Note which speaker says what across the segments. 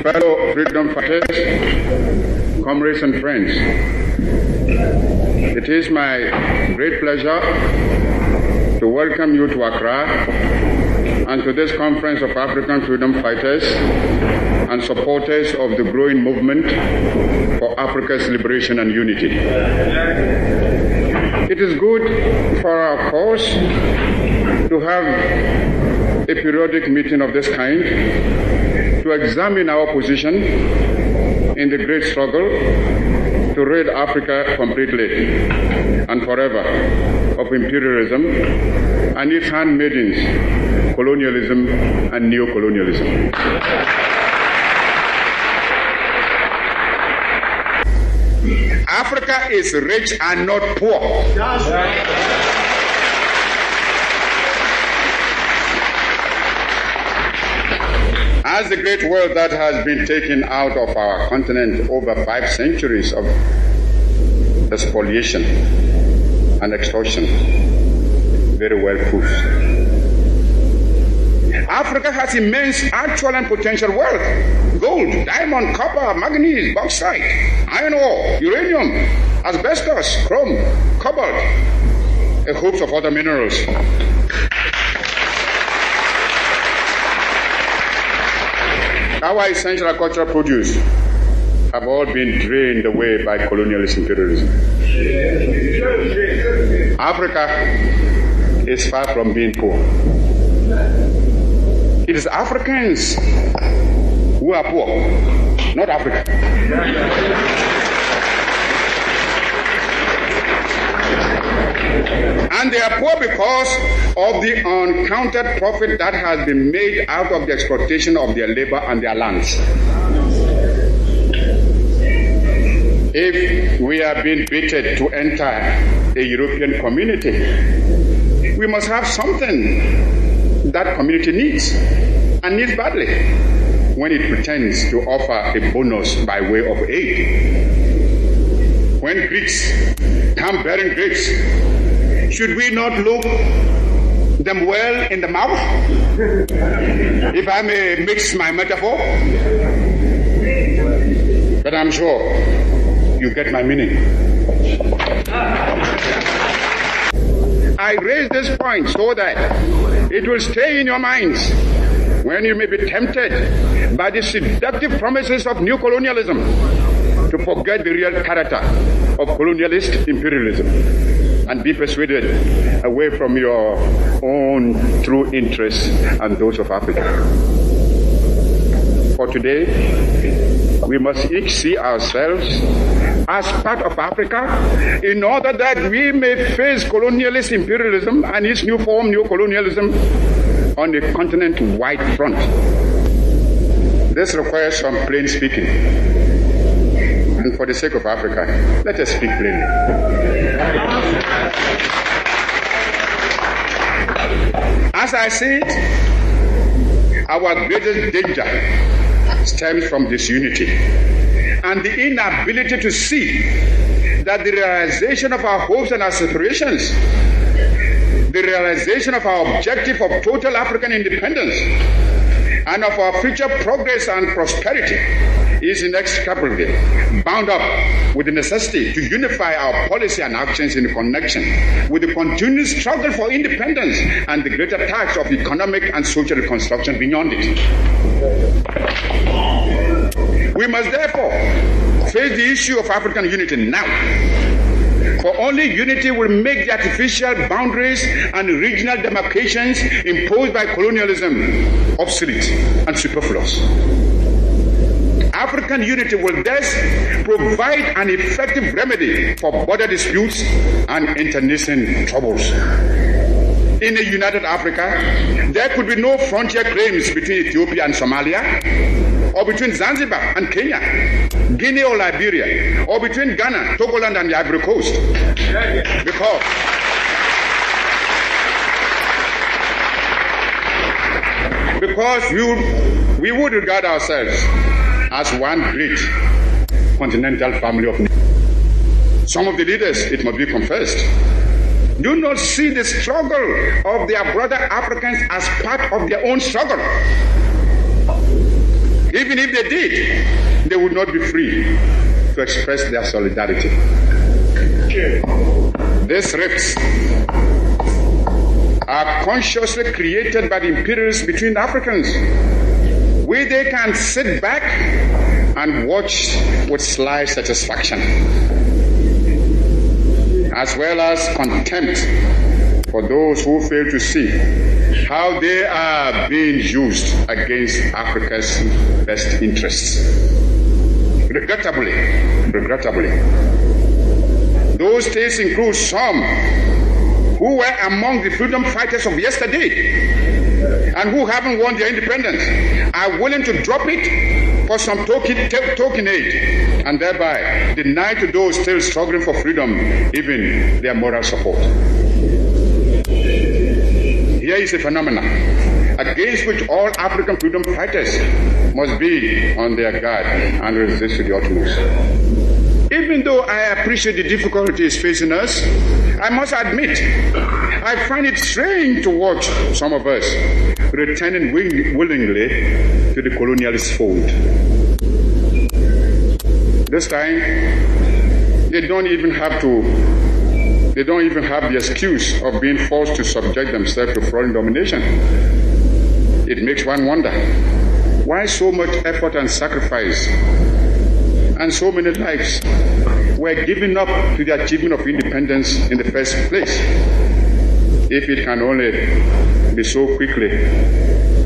Speaker 1: Fellow freedom fighters, comrades and friends, it is my great pleasure to welcome you to Accra and to this conference of African freedom fighters and supporters of the growing movement for Africa's liberation and unity. It is good for our cause to have a periodic meeting of this kind to examine our position in the great struggle to rid Africa completely and forever of imperialism and its handmaidens, colonialism and neocolonialism. Africa is rich and not poor. As the great wealth that has been taken out of our continent over 5 centuries of spoliation and extortion very well proves. Africa has immense actual and potential wealth: gold, diamond, copper, manganese, bauxite, iron ore, uranium, asbestos, chrome, cobalt, a host of other minerals. Our essential agricultural produce have all been drained away by colonialist imperialism. Africa is far from being poor. It is Africans who are poor, not Africa. And they are poor because of the uncounted profit that has been made out of the exploitation of their labor and their lands. If we are being baited to enter a European community, we must have something that community needs, and needs badly, when it pretends to offer a bonus by way of aid. When Greeks come bearing grapes, should we not look them well in the mouth? If I may mix my metaphor. But I'm sure you get my meaning. I raise this point so that it will stay in your minds when you may be tempted by the seductive promises of new colonialism to forget the real character of colonialist imperialism and be persuaded away from your own true interests and those of Africa. For today, we must each see ourselves as part of Africa in order that we may face colonialist imperialism and its new form, neocolonialism, on a continent-wide front. This requires some plain speaking. And for the sake of Africa, let us speak plainly. As I see it, our greatest danger stems from disunity and the inability to see that the realization of our hopes and aspirations, the realization of our objective of total African independence, and of our future progress and prosperity is inextricably bound up with the necessity to unify our policy and actions in connection with the continued struggle for independence and the greater task of economic and social reconstruction beyond it. We must therefore face the issue of African unity now, for only unity will make the artificial boundaries and regional demarcations imposed by colonialism obsolete and superfluous. African unity will thus provide an effective remedy for border disputes and internecine troubles. In a united Africa, there could be no frontier claims between Ethiopia and Somalia, or between Zanzibar and Kenya, Guinea or Liberia, or between Ghana, Togoland and the Ivory Coast. Because we would regard ourselves as one great continental family of nations. Some of the leaders, it must be confessed, do not see the struggle of their brother Africans as part of their own struggle. If even if they did, they would not be free to express their solidarity. These rifts are consciously created by the imperialists between Africans, where they can sit back and watch with sly satisfaction, as well as contempt for those who fail to see how they are being used against Africa's best interests. Regrettably, those states include some who were among the freedom fighters of yesterday and who haven't won their independence, are willing to drop it for some token aid, and thereby deny to those still struggling for freedom even their moral support. Here is a phenomenon against which all African freedom fighters must be on their guard and resist to the utmost. Even though I appreciate the difficulties facing us, I must admit, I find it strange to watch some of us returning willingly to the colonialist fold. This time, they don't even have the excuse of being forced to subject themselves to foreign domination. It makes one wonder, why so much effort and sacrifice and so many lives were given up to the achievement of independence in the first place, if it can only be so quickly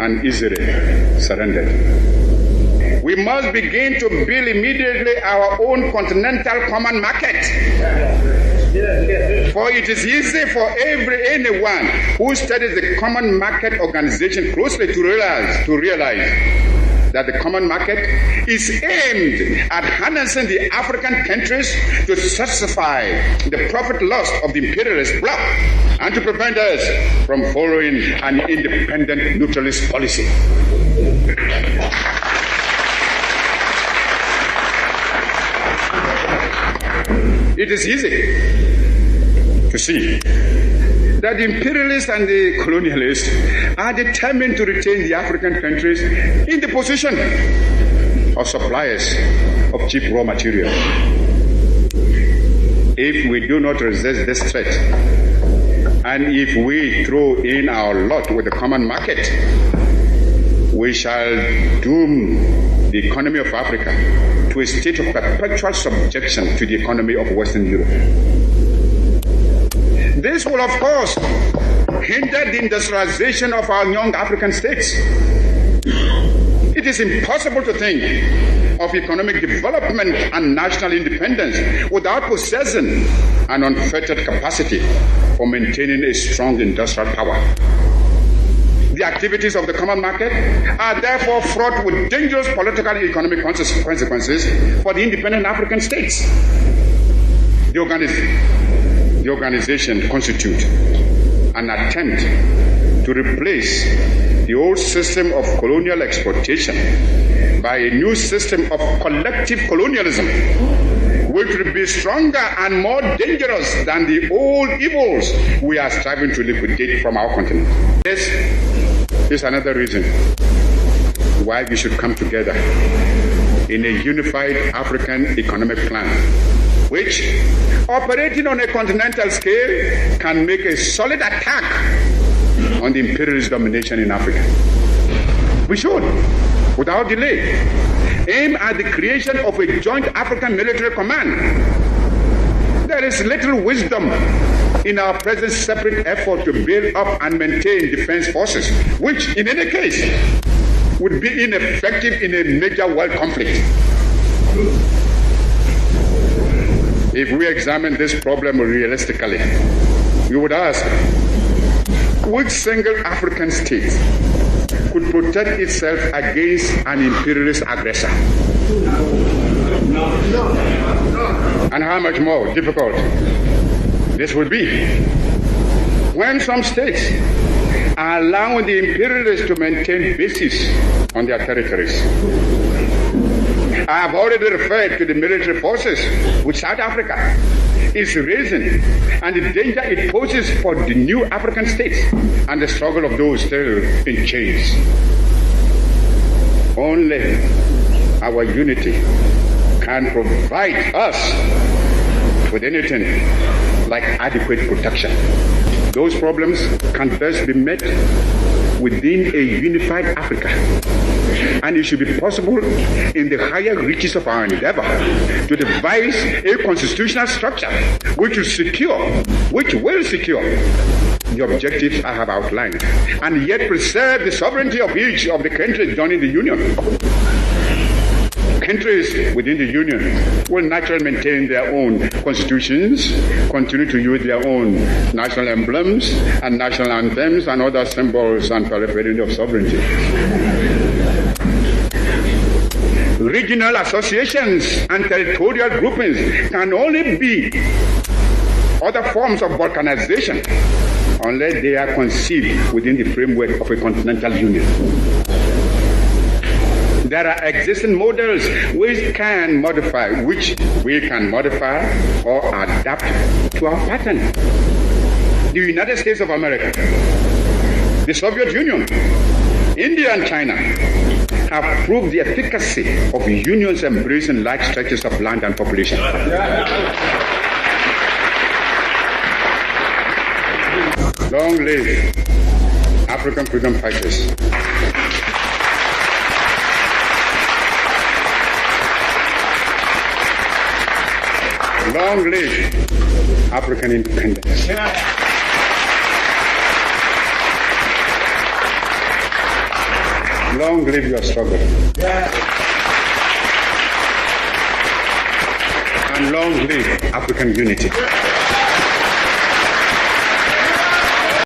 Speaker 1: and easily surrendered. We must begin to build immediately our own continental common market. For it is easy for anyone who studies the common market organization closely to realize that the common market is aimed at harnessing the African countries to satisfy the profit lust of the imperialist bloc and to prevent us from following an independent neutralist policy. It is easy to see that the imperialists and the colonialists are determined to retain the African countries in the position of suppliers of cheap raw material. If we do not resist this threat, and if we throw in our lot with the common market, we shall doom the economy of Africa to a state of perpetual subjection to the economy of Western Europe. This will, of course, hinder the industrialization of our young African states. It is impossible to think of economic development and national independence without possessing an unfettered capacity for maintaining a strong industrial power. The activities of the common market are therefore fraught with dangerous political and economic consequences for the independent African states. The organization constitutes an attempt to replace the old system of colonial exploitation by a new system of collective colonialism, which will be stronger and more dangerous than the old evils we are striving to liquidate from our continent. This is another reason why we should come together in a unified African economic plan, which, operating on a continental scale, can make a solid attack on the imperialist domination in Africa. We should, without delay, aim at the creation of a joint African military command. There is little wisdom in our present separate effort to build up and maintain defense forces, which, in any case, would be ineffective in a major world conflict. If we examine this problem realistically, we would ask, which single African state could protect itself against an imperialist aggressor? And how much more difficult this would be when some states are allowing the imperialists to maintain bases on their territories. I have already referred to the military forces which South Africa is raising and the danger it poses for the new African states and the struggle of those still in chains. Only our unity can provide us with anything like adequate protection. Those problems can best be met within a unified Africa. And it should be possible in the higher reaches of our endeavor to devise a constitutional structure which will secure the objectives I have outlined, and yet preserve the sovereignty of each of the countries joining the Union. Countries within the Union will naturally maintain their own constitutions, continue to use their own national emblems and national anthems and other symbols and paraphernalia of sovereignty. Regional associations and territorial groupings can only be other forms of balkanization unless they are conceived within the framework of a continental union. There are existing models which we can modify or adapt to our pattern. The United States of America, the Soviet Union, India and China have proved the efficacy of unions embracing large stretches of land and population. Long live African freedom fighters. Long live African independence. Long live your struggle. And long live African unity.